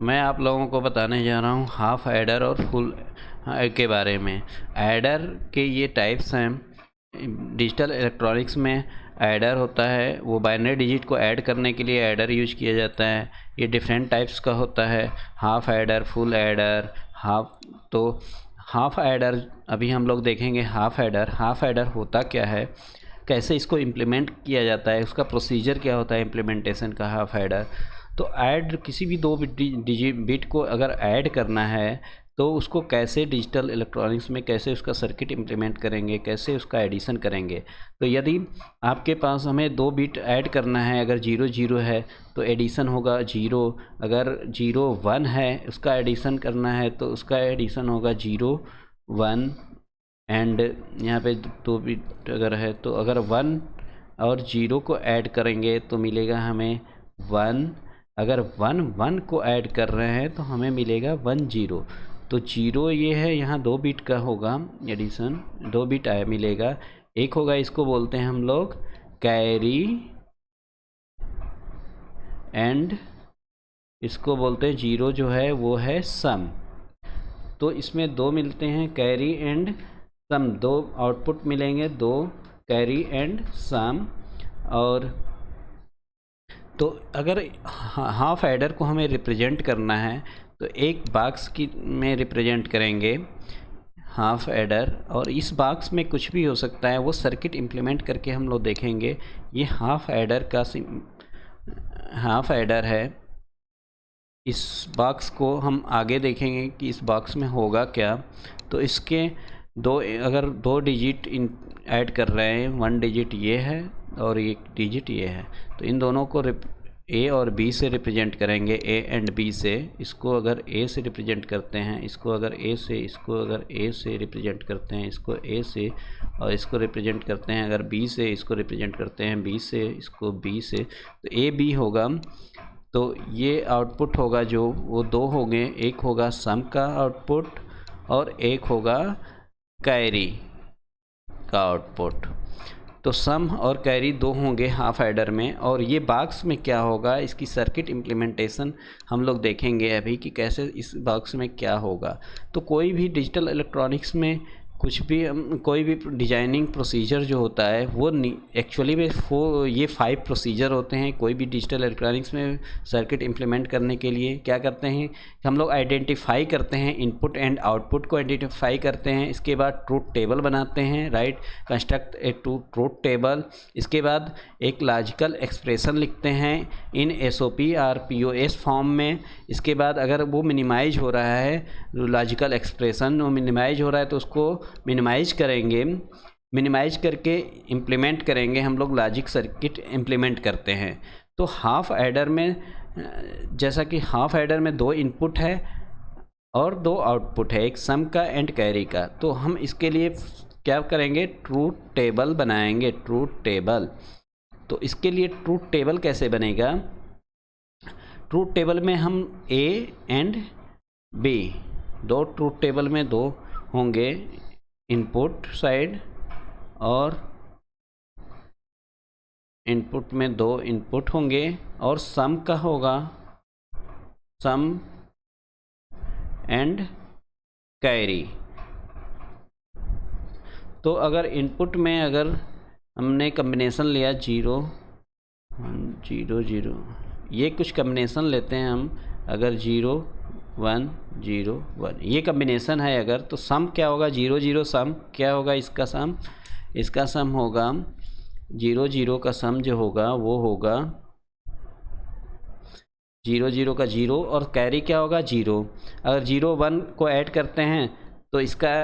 मैं आप लोगों को बताने जा रहा हूँ हाफ एडर और फुल के बारे में। एडर के ये टाइप्स हैं। डिजिटल इलेक्ट्रॉनिक्स में एडर होता है, वो बाइनरी डिजिट को ऐड करने के लिए एडर यूज किया जाता है। ये डिफरेंट टाइप्स का होता है, half adder, full adder, half. तो हाफ एडर अभी हम लोग देखेंगे। हाफ एडर होता क्या है, कैसे इसको इम्प्लीमेंट किया जाता है, उसका प्रोसीजर क्या होता है इम्प्लीमेंटेशन का हाफ एडर। तो ऐड किसी भी दो बिट को अगर ऐड करना है तो उसको कैसे डिजिटल इलेक्ट्रॉनिक्स में कैसे उसका सर्किट इम्प्लीमेंट करेंगे, कैसे उसका एडिशन करेंगे। तो यदि आपके पास हमें 2 बिट ऐड करना है, अगर 0 0 है तो एडिशन होगा 0। अगर 0 1 है उसका एडिशन करना है तो उसका एडिशन होगा 0 1। एंड यहाँ पे 2 बिट अगर है तो अगर 1 और 0 को ऐड करेंगे तो मिलेगा हमें 1। अगर 1 1 को ऐड कर रहे हैं तो हमें मिलेगा 1 0। तो 0 ये है, यहाँ 2 बिट का होगा एडिशन, 2 बिट आया मिलेगा। एक होगा, इसको बोलते हैं हम लोग कैरी, एंड इसको बोलते हैं 0 जो है वो है सम। तो इसमें 2 मिलते हैं, कैरी एंड सम। 2 आउटपुट मिलेंगे, 2 कैरी एंड सम। और तो अगर हाफ एडर को हमें रिप्रेजेंट करना है तो एक बॉक्स की में रिप्रेजेंट करेंगे हाफ एडर, और इस बॉक्स में कुछ भी हो सकता है, वो सर्किट इम्प्लीमेंट करके हम लोग देखेंगे। ये हाफ एडर का हाफ एडर है। इस बॉक्स को हम आगे देखेंगे कि इस बॉक्स में होगा क्या। तो इसके अगर 2 डिजिट ऐड कर रहे हैं, 1 डिजिट ये है और 1 डिजिट ये है, तो इन दोनों को ए और बी से रिप्रेजेंट करेंगे, ए एंड बी से। इसको अगर ए से रिप्रेजेंट करते हैं, इसको अगर ए से, इसको अगर ए से रिप्रेजेंट करते हैं, इसको ए से, और इसको रिप्रेजेंट करते हैं अगर बी से, इसको रिप्रेजेंट करते हैं बी से, इसको बी से, तो ए बी होगा। तो ये आउटपुट होगा जो वो 2 होंगे, एक होगा सम का आउटपुट और एक होगा कैरी का आउटपुट। तो सम और कैरी 2 होंगे हाफ एडर में। और ये बॉक्स में क्या होगा, इसकी सर्किट इम्प्लीमेंटेशन हम लोग देखेंगे अभी कि कैसे इस बॉक्स में क्या होगा। तो कोई भी डिजिटल इलेक्ट्रॉनिक्स में कुछ भी कोई भी डिजाइनिंग प्रोसीजर जो होता है वो एक्चुअली में ये 5 प्रोसीजर होते हैं। कोई भी डिजिटल इलेक्ट्रॉनिक्स में सर्किट इम्प्लीमेंट करने के लिए क्या करते हैं, हम लोग आइडेंटिफाई करते हैं, इनपुट एंड आउटपुट को आइडेंटिफाई करते हैं। इसके बाद ट्रूथ टेबल बनाते हैं, right, construct a truth table. इसके बाद एक लॉजिकल एक्सप्रेशन लिखते हैं इन SOP और POS फॉर्म में। इसके बाद अगर वो मिनिमाइज हो रहा है, लॉजिकल एक्सप्रेशन वो मिनिमाइज हो रहा है तो उसको मिनिमाइज करेंगे, मिनिमाइज करके इम्प्लीमेंट करेंगे। हम लोग लॉजिक सर्किट इम्प्लीमेंट करते हैं। तो हाफ एडर में जैसा कि हाफ एडर में 2 इनपुट है और 2 आउटपुट है, एक सम का एंड कैरी का। तो हम इसके लिए क्या करेंगे, ट्रूथ टेबल बनाएंगे, ट्रूथ टेबल। तो इसके लिए ट्रूथ टेबल कैसे बनेगा, ट्रूथ टेबल में हम a and b, 2 truth table में 2 होंगे, इनपुट साइड और इनपुट में 2 इनपुट होंगे, और सम का होगा सम एंड कैरी। तो अगर इनपुट में अगर हमने कम्बिनेशन लिया 0 1 0 0, ये कुछ कम्बिनेशन लेते हैं हम, अगर 0 1 0 1 ये कम्बिनेशन है अगर, तो सम क्या होगा, 0 0 सम क्या होगा, इसका सम होगा 0 0 का सम जो होगा वो होगा 0 0 का 0, और कैरी क्या होगा 0। अगर 0 1 को ऐड करते हैं तो इसका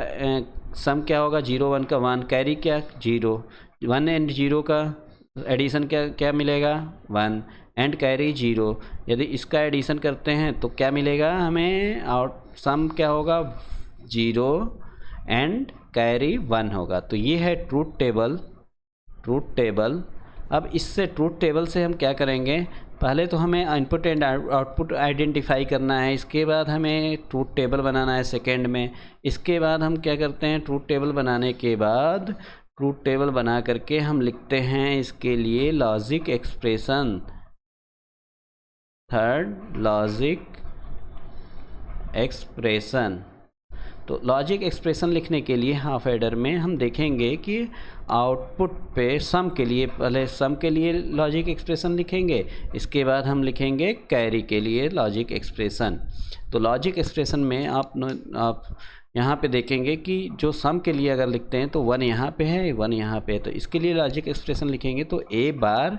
सम क्या होगा, 0 1 का 1, कैरी क्या 0, 1 एंड 0 का एडिशन क्या मिलेगा 1, एंड कैरी 0। यदि इसका एडिशन करते हैं तो क्या मिलेगा हमें, सम क्या होगा 0 एंड कैरी 1 होगा। तो ये है ट्रूथ टेबल। अब इससे ट्रूथ टेबल से हम क्या करेंगे, पहले तो हमें इनपुट एंड आउटपुट आइडेंटिफाई करना है, इसके बाद हमें ट्रूथ टेबल बनाना है सेकेंड में। इसके बाद हम क्या करते हैं, ट्रूथ टेबल बनाने के बाद ट्रूथ टेबल बना करके हम लिखते हैं इसके लिए logic expression, third logic expression. तो लॉजिक एक्सप्रेशन लिखने के लिए हाफ एडर में हम देखेंगे कि आउटपुट पे सम के लिए, पहले सम के लिए लॉजिक एक्सप्रेशन लिखेंगे, इसके बाद हम लिखेंगे कैरी के लिए लॉजिक एक्सप्रेशन। तो लॉजिक एक्सप्रेशन में आप यहाँ पे देखेंगे कि जो सम के लिए अगर लिखते हैं तो 1 यहाँ पे है, 1 यहाँ पे है, तो इसके लिए लॉजिक एक्सप्रेशन लिखेंगे तो ए बार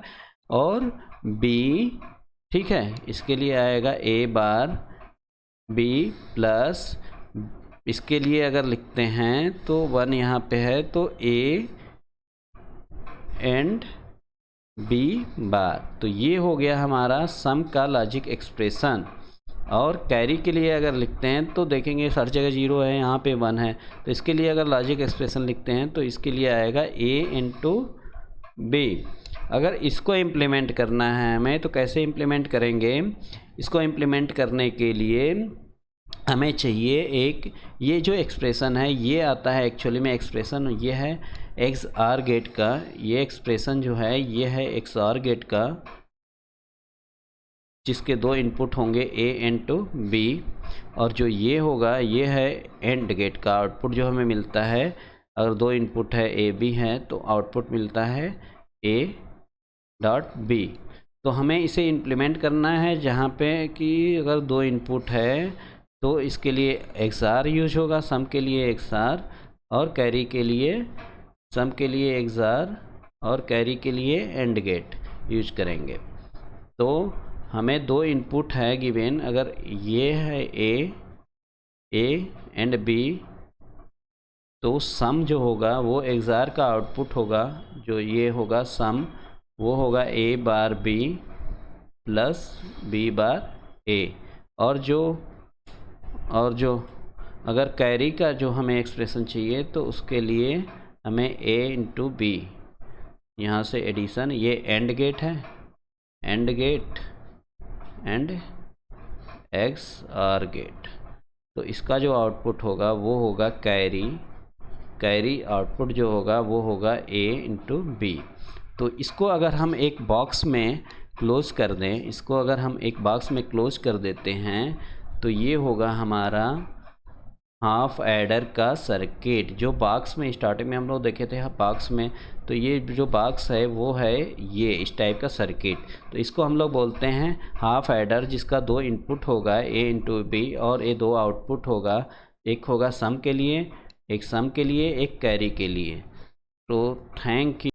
और बी, ठीक है, इसके लिए आएगा ए बार बी प्लस, इसके लिए अगर लिखते हैं तो 1 यहाँ पे है तो ए एंड बी बार। तो ये हो गया हमारा सम का लॉजिक एक्सप्रेशन। और कैरी के लिए अगर लिखते हैं तो देखेंगे हर जगह 0 है, यहाँ पे 1 है, तो इसके लिए अगर लॉजिक एक्सप्रेशन लिखते हैं तो इसके लिए आएगा ए इंटू बी। अगर इसको इम्प्लीमेंट करना है हमें तो कैसे इम्प्लीमेंट करेंगे? इसको इम्प्लीमेंट करने के लिए हमें चाहिए एक, ये जो एक्सप्रेशन है ये आता है एक्चुअली में एक्सप्रेशन, ये है एक्स आर गेट का, ये एक्सप्रेशन जो है ये है एक्स आर गेट का, जिसके 2 इनपुट होंगे ए इंटू बी, और जो ये होगा ये है एंड गेट का आउटपुट जो हमें मिलता है। अगर 2 इनपुट है ए बी है तो आउटपुट मिलता है ए डॉट बी। तो हमें इसे इम्प्लीमेंट करना है जहाँ पे कि अगर 2 इनपुट है तो इसके लिए एक्स आर यूज होगा, सम के लिए एक्स आर, और कैरी के लिए सम के लिए एक्स आर और कैरी के लिए एंड गेट यूज करेंगे। तो हमें 2 इनपुट है गिवन, अगर ये है ए एंड बी, तो सम जो होगा वो एक्सआर का आउटपुट होगा, जो ये होगा सम, वो होगा ए बार बी प्लस बी बार ए। और जो अगर कैरी का जो हमें एक्सप्रेशन चाहिए तो उसके लिए हमें ए इंटू बी, यहाँ से एडिशन, ये एंड गेट है, and gate and XOR gate, तो इसका जो आउटपुट होगा वो होगा कैरी आउटपुट जो होगा वो होगा ए इंटू बी। तो इसको अगर हम एक बॉक्स में क्लोज कर दें, इसको अगर हम एक बॉक्स में क्लोज कर देते हैं तो ये होगा हमारा हाफ एडर का सर्किट। जो बॉक्स में स्टार्टिंग में हम लोग देखे थे बॉक्स में, तो ये जो बॉक्स है वो है ये इस टाइप का सर्किट। तो इसको हम लोग बोलते हैं हाफ एडर, जिसका 2 इनपुट होगा ए इंटू बी और ये 2 आउटपुट होगा, एक होगा सम के लिए, एक सम के लिए, एक कैरी के लिए। तो थैंक यू।